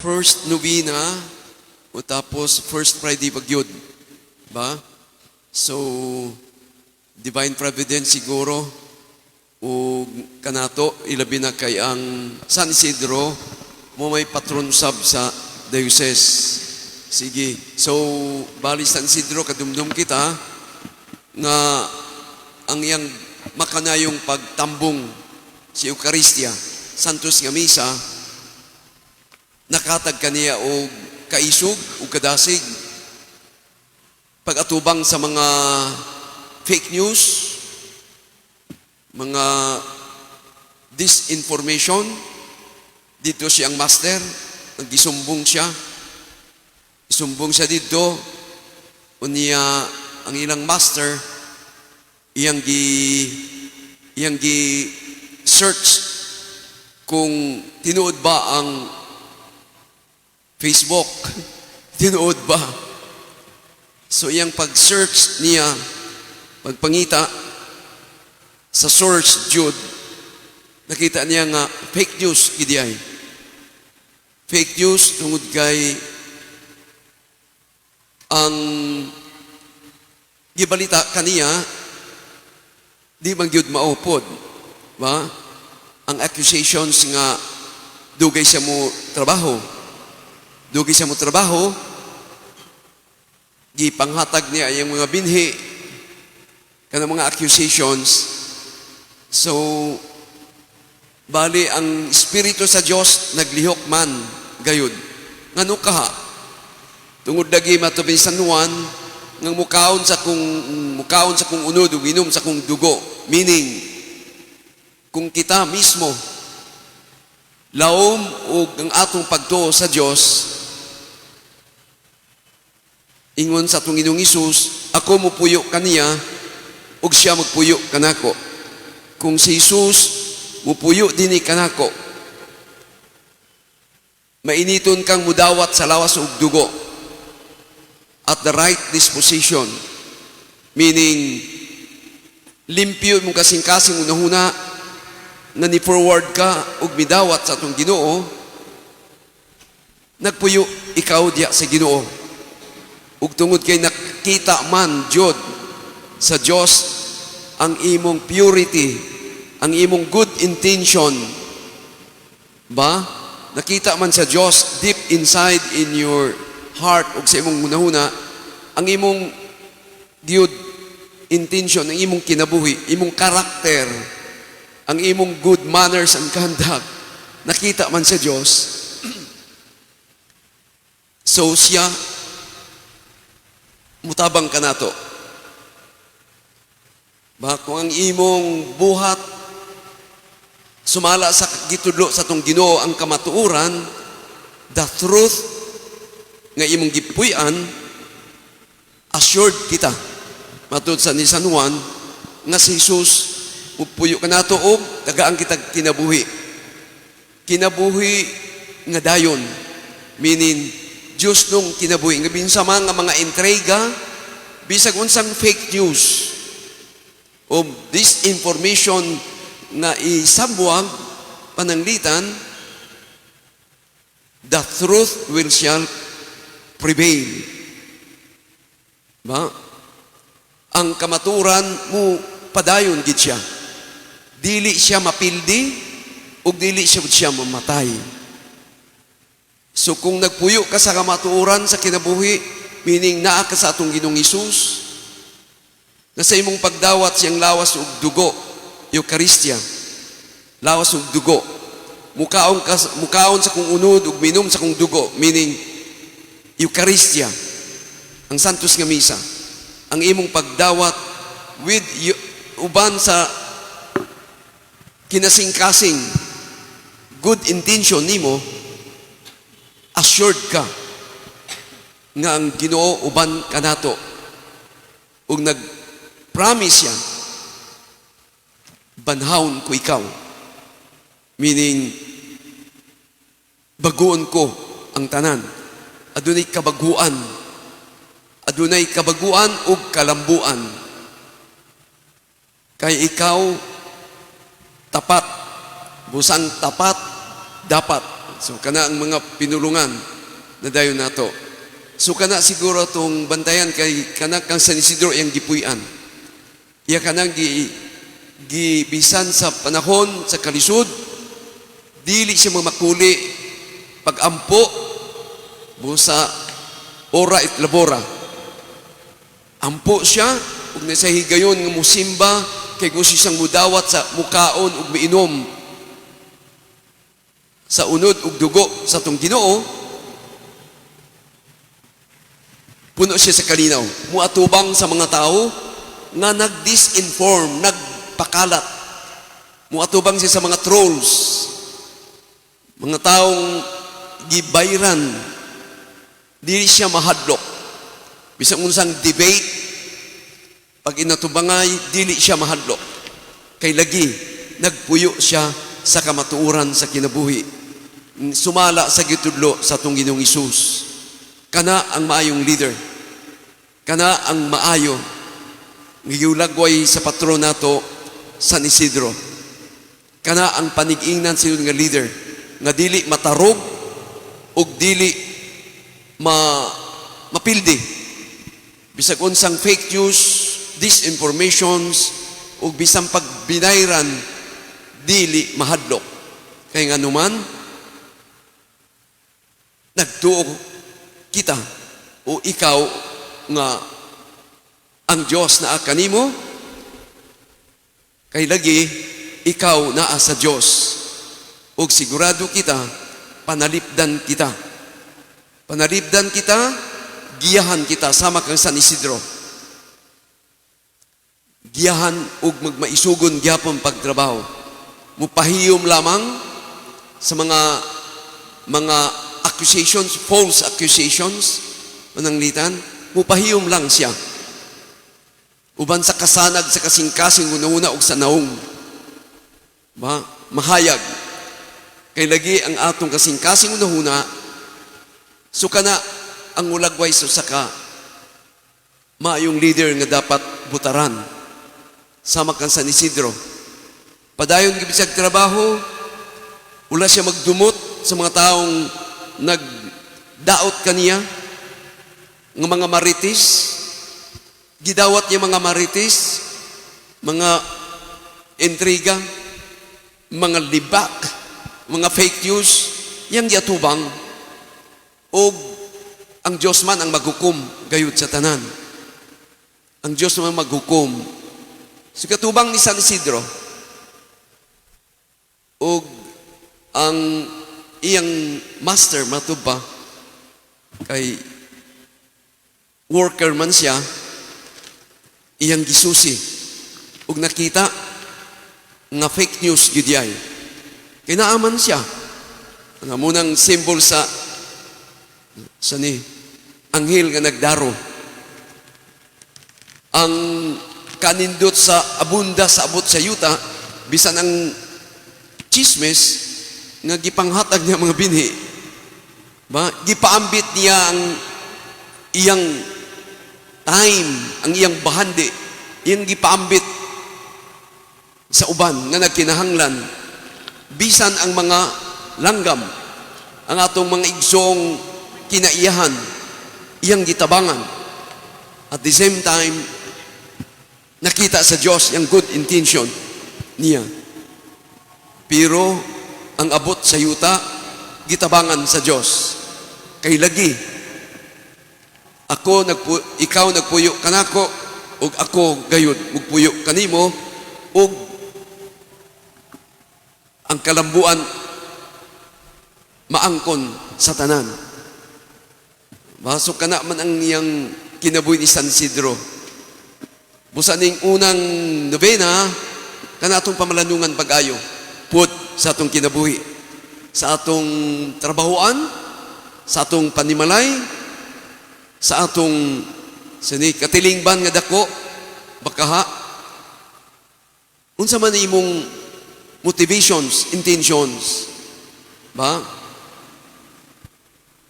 first novena o tapos first Friday bagyod. Ba? So, divine providence siguro o kanato, ilabi na kay ang San Isidro mo may patron sab sa diocese. Sige. So, bali San Isidro, kadumdum kita nga ang iyang makanayong pagtambong si Eucharistia, Santos nga Misa, nakatag kaniya o kaisog o kadasig pag-atubang sa mga fake news, mga disinformation. Dito siyang master, nagisumbong siya. Isumbong siya dito, unya ang ilang master, iyang gi search kung tinuod ba ang Facebook. Tinuod ba? So iyang pag-search niya, pagpangita sa source Jude, nakita niya nga fake news kidiay. Fake news tungod kay ang gibalita kaniya di man gyud maupod, ba? Ang accusations nga dugay siya mo trabaho. Dugay siya mo trabaho, gipanghatag niya yung mga binhi kanang mga accusations. So, bali ang Espiritu sa Dios naglihok man gayud. Ngano kaha? Tungod lagi matubin San Juan nga mukaon sa kung unod ug inom sa kung dugo. Meaning, kung kita mismo laom ug ang atong pagtuo sa Dios, ingon sa atong Ginoong Hesus, ako mupuyo kaniya ug siya magpuyo kanako. Kung si Jesus mupuyo dinhi kanako, mainiton kang mudawat sa lawas ug dugo at the right disposition. Meaning, limpyo mong kasing-kasing unahuna na ni-forward ka ug midawat sa atong Ginoo, nagpuyo ikaw diya sa Ginoo. Ug tungod kay nakita man jud sa Dios ang imong purity, ang imong good intention, ba? Nakita man sa Dios deep inside in your heart ug sa imong hunahuna ang imong good intention, ang imong kinabuhi, imong karakter, ang imong good manners and conduct. Nakita man sa Dios. So siya mutabang ka nato. Ba, kung ang imong buhat sumala sa gitudlo sa tong Ginoo ang kamatuoran, the truth nga imong gipuy-an, assured kita matud sa ni San Juan nga si Jesus mupuyo ka nato og tagaan kita kinabuhi. Kinabuhi nga dayon, meaning Diyos nung kinabuhi. Nga binsa man nga mga intriga, bisag unsang fake news o disinformation nga isabwag pananglitan, the truth will shall prevail. Ba? Ang kamaturan mo padayon gid siya. Dili siya mapildi ug dili siya mamatay. So kung nagpuyo ka sa kamatuoran sa kinabuhi, meaning naa ka sa atong Ginoong Hesus, na sa imong pagdawat siyang lawas ug dugo, Eucharistia, lawas ug dugo, mukaon sa kung unod ug minom sa kung dugo, meaning Eucharistia, ang Santos nga Misa, ang imong pagdawat with uban sa kinasing-kasing good intention nimo, assured ka nga ang Ginoo uban kanato ug nag-promise siya banhawon ko ikaw, meaning baguon ko ang tanan. Adunay kabaguan ug kalambuan kay ikaw tapat, busang tapat dapat So kana ang mga pinulungan na dayon nato. So kana siguro tong bantayan kay kana kang San Isidro iyang gipuy-an. Iya kanang gibisan sa panahon sa kalisod, dili siya mamakuli pag-ampo busa ora it labora. Ampo siya ug nasa higayon nga musimba kay gusto siyang mudawat sa mukaon ug miinom sa unod ug dugo sa tong Ginoo. Puno siya sa kalinaw. Muatubang sa mga tao nga nag-disinform, nagpakalat. Muatubang siya sa mga trolls. Mga taong gibayran. Dili siya mahadlok. Bisang unsang debate, pag inatubangay, dili siya mahadlok. Kay lagi, nagpuyo siya sa kamatuoran sa kinabuhi. Sumala sa gitudlo sa atong Ginoong Hesus. Kana ang maayong leader. Kana ang maayo. Ngiyulagway sa patron nato, San Isidro. Kana ang panig-ingnan sila nga leader. Nga dili matarog o dili mapildi. Bisag unsang fake news, disinformations, o bisang pagbinayran, dili mahadlok. Kaya nga naman, nagtuo kita o ikaw nga ang Diyos na kanimo, kay lagi ikaw naa sa Diyos. O sigurado kita, panalipdan kita. Panalipdan kita, giyahan kita sama kang San Isidro. Giyahan ug magmaisugon gyapon pagtrabaho. Mupahiyom lamang sa mga accusations, false accusations, mananglitan, mupahiyom lang siya. Uban sa kasanag, sa kasing-kasing, una-una og sa naong. Ba? Mahayag. Kay lagi ang atong kasing-kasing una-una, so kana ang ulagway sa saka, maayong leader nga dapat butaran. Sama kang San Isidro. Padayon gibisag trabaho, wala siya magdumot sa mga taong nagdaot kaniya, ng mga marites, gidawat niya mga marites, mga intriga, mga libak, mga fake news, yang giatubang, o ang Diyos man ang maghukom gayud sa tanan. Ang Diyos man maghukom. So katubang ni San Isidro, o ang iyang master matuba, kay worker man siya, iyang gisusi. Ug nakita nga fake news gidyay. Kinaaman siya. Ang munang symbol sa ni anghel nga nagdaro. Ang kanindot sa abunda sa abot sa yuta, bisan ang chismes nga gipanghatag niya mga binhi. Ba? Gipaambit niya ang iyang time, ang iyang bahandi, iyang gipaambit sa uban nga nagkinahanglan, bisan ang mga langgam, ang atong mga igsong kinaiyahan, iyang gitabangan. At the same time, nakita sa Diyos yung good intention niya. Pero ang abot sa yuta, gitabangan sa Diyos. Kay lagi, ikaw nagpuyo kanako, ug ako gayud mugpuyo kanimo, ug ang kalambuan maangkon sa tanan. Masok ka na man ang iyang kinabuhi ni San Isidro. Busa ning unang nobena, kanatong pamalanungan pag-ayo, put sa atong kinabuhi, sa atong trabahoan, sa atong panimalay, sa atong katilingban nga dako, bakaha, unsa man imong motivations, intentions, ba?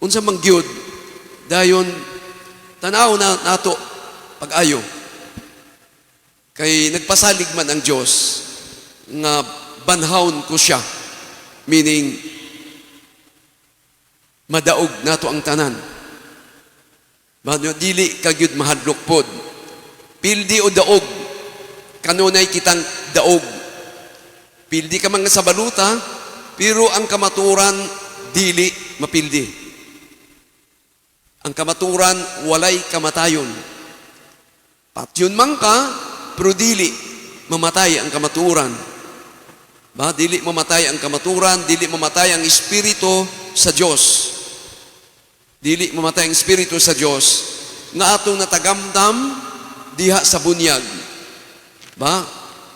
Unsa man gyud dayon tanaw na nato pag-ayo. Kay nagpasalig man ang Dios nga banhawon ko siya, meaning madaog nato ang tanan. Mano dili kagyud mahadlok pod. Pildi o daog, kanunay kitang daog. Pildi ka man sa baluta, pero ang kamaturan dili mapildi. Ang kamaturan walay kamatayon. Patyon man ka, pero dili mamatay ang kamaturan. Dili mamatay ang kamaturan, dili mamatay ang espiritu sa Dios. Dili mamatay ang espiritu sa Dios nga atong natagamdam diha sa bunyag.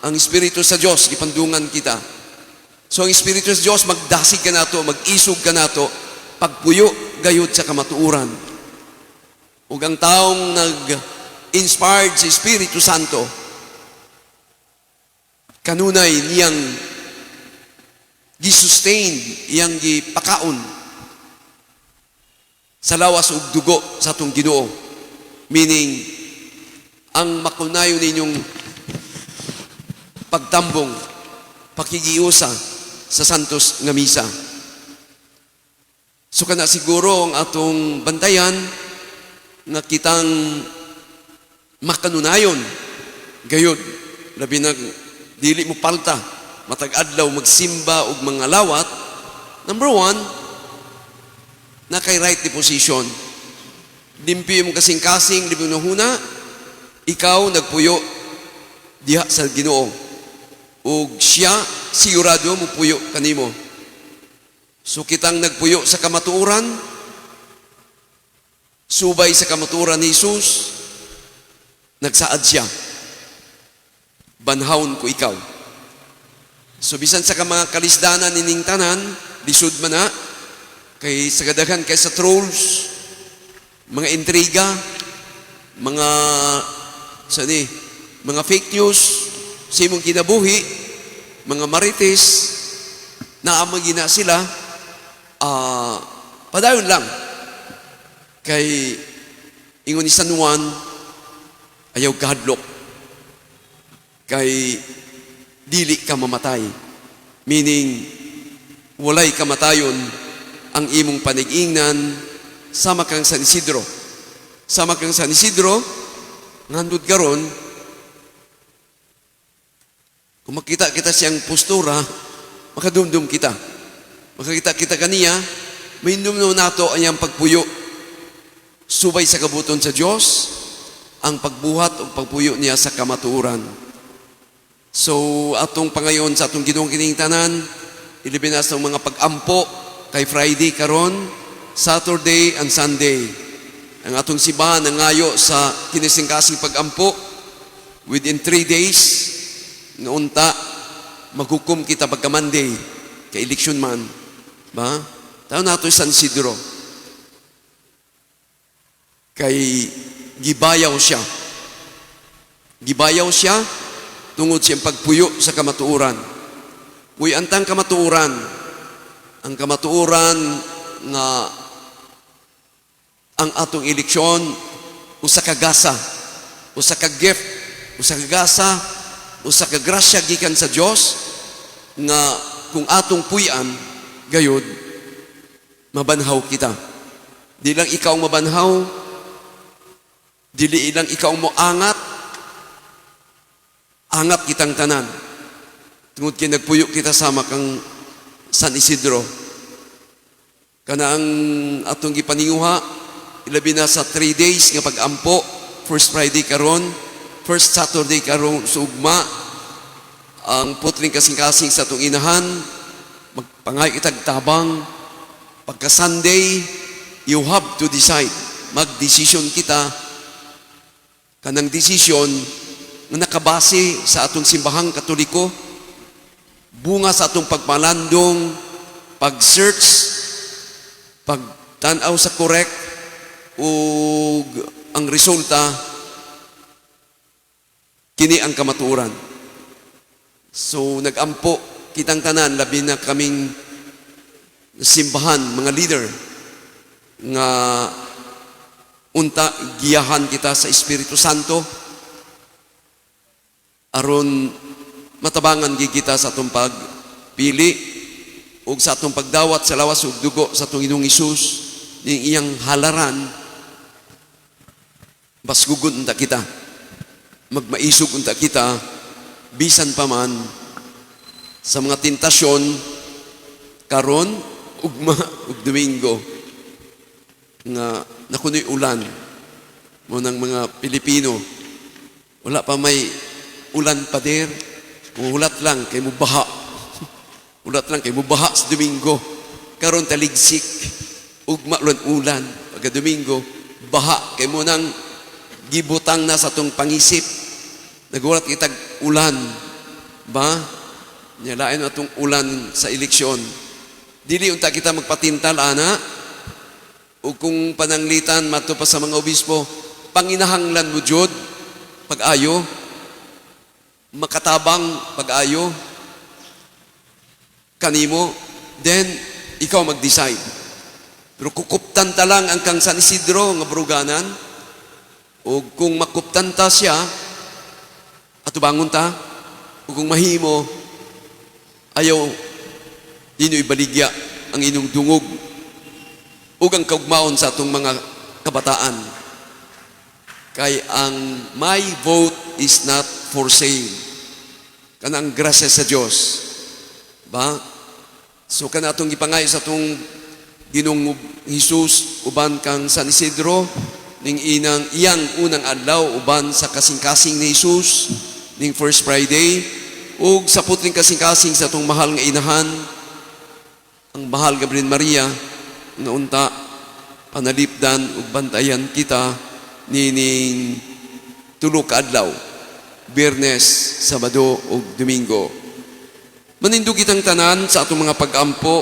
Ang espiritu sa Dios gipandungan kita. So ang espiritu sa Dios magdasig ka nato, mag-isog ka nato, pagpuyo gayud sa kamatuoran. Ug ang taong nag-inspired sa Espiritu Santo, kanunay niyang gi-sustain, iyang gipakaon sa lawas ug dugo sa atong Ginoo. Meaning, ang makunayon ninyong pagtambong, pakigiusa sa santos nga misa. So kana siguro ang atong bantayan nga kitang makanunayon gayud, labi na dili mo palta matag adlaw magsimba og mga lawat. Number 1, na kay right disposition. Limpyo mo kasing-kasing, limpyo na huna, ikaw nagpuyo diha sa Ginoo. Ug siya, sigurado mo puyo kanimo. So kitang nagpuyo sa kamatuoran, subay sa kamatuoran ni Jesus, nagsaad siya. Banhawon ko ikaw. So bisan sa mga kalisdanan nining tanan, lisod man na, kay sagadagan kay sa trolls, mga intriga, mga mga fake news, sa imong kinabuhi, mga marites, naamagina sila, padayon lang. Kay ingon ni San Juan, ayaw kahadlok. Kay dili ka mamatay. Meaning, walay kamatayon ang imong panig-ingnan sama kang San Isidro. Sama kang San Isidro, ngandod karon, kung makita kita siyang postura, makadumdum kita. Makakita kita kaniya, may numno nato ang pagpuyo. Subay sa kabuton sa Diyos, ang pagbuhat o pagpuyo niya sa kamatuoran. So, atong pangayon sa atong Ginoong kining tanan, ilibinas ng mga pag-ampo kay Friday karon, Saturday and Sunday. Ang atong simbahan nangayo sa kinisingkasing pag-ampo within 3 days, nga unta, maghukom kita pagka Monday, kay election man. Taon nato San Isidro. Kay gibayaw siya. Gibayaw siya tungod siyang pagpuyo sa kamatuoran. Uy, antang kamatuoran. Ang kamatuoran nga ang atong eleksyon usa ka gasa, usa ka gift, usa ka gasa, usa ka grasya gikan sa Dios nga kung atong puy-an gayud mabanhaw kita. Di lang ikaw mabanhaw, dili lang ikaw mo angat kitang tanan. Tungod kay nagpuyo kita sama kang San Isidro. Kana ang atong gipaninguha, ilabi na sa 3 days nga pag-ampo, first Friday karon, first Saturday karon sugma, ang putling kasing-kasing sa atong inahan, magpangay itag tabang, pagka Sunday, you have to decide. Mag-decision kita, kanang decision na nakabase sa atong simbahang Katoliko, bunga sa atong pagpalandong, pag-search, pagtanaw sa correct, o ang resulta, kini ang kamatuoran. So, nag-ampo kitang tanan, labi na kaming simbahan, mga leader, nga unta, giyahan kita sa Espiritu Santo, aron matabangan kita sa atong pagpili, o sa atong pagdawat sa lawas ug dugo sa atong Ginoong Hesus, ning iyang halaran, basgugon unta kita, magmaisog unta kita, bisan pa man sa mga tentasyon karon ugma ug Domingo nga nakunoy ulan mo ng mga Pilipino. Wala pa may ulan pader, ulat lang kay mubaha. Ulat lang kay mubaha sa Domingo. Karon taligsik ugma ulan pagka Domingo baha kay mo nang gibutang na sa tong pangisip. Nagulat kitag ulan ba? Nyalain atong ulan sa eleksyon. Dili unta kita magpatintal ana o kung pananglitan mato pa sa mga obispo, panginahanglan mo jud pag-ayo, makatabang pag-ayo kanimo, then ikaw mag-decide. Pero kukuptan ta lang ang kang San Isidro nga bruganan, o kung makuptan ta siya, atubangon ta, o kung mahimo, ayaw, dino ibaligya ang inyong dungog, o ang kaugmaon sa atong mga kabataan. Kay ang my vote is not for sale. Kanang grasya sa Diyos. Ba? So kanatong gipangayo sa atong Ginong Jesus uban kang San Isidro ning iyang unang adlaw uban sa kasing-kasing ni Jesus ning First Friday ug sa putling kasing-kasing sa atong mahal nga inahan ang mahal Gabriel Maria nga unta panalipdan ug bantayan kita nining tulo ka adlaw, Biyernes, Sabado ug Domingo. Manindog kitang tanan sa atong mga pag-ampo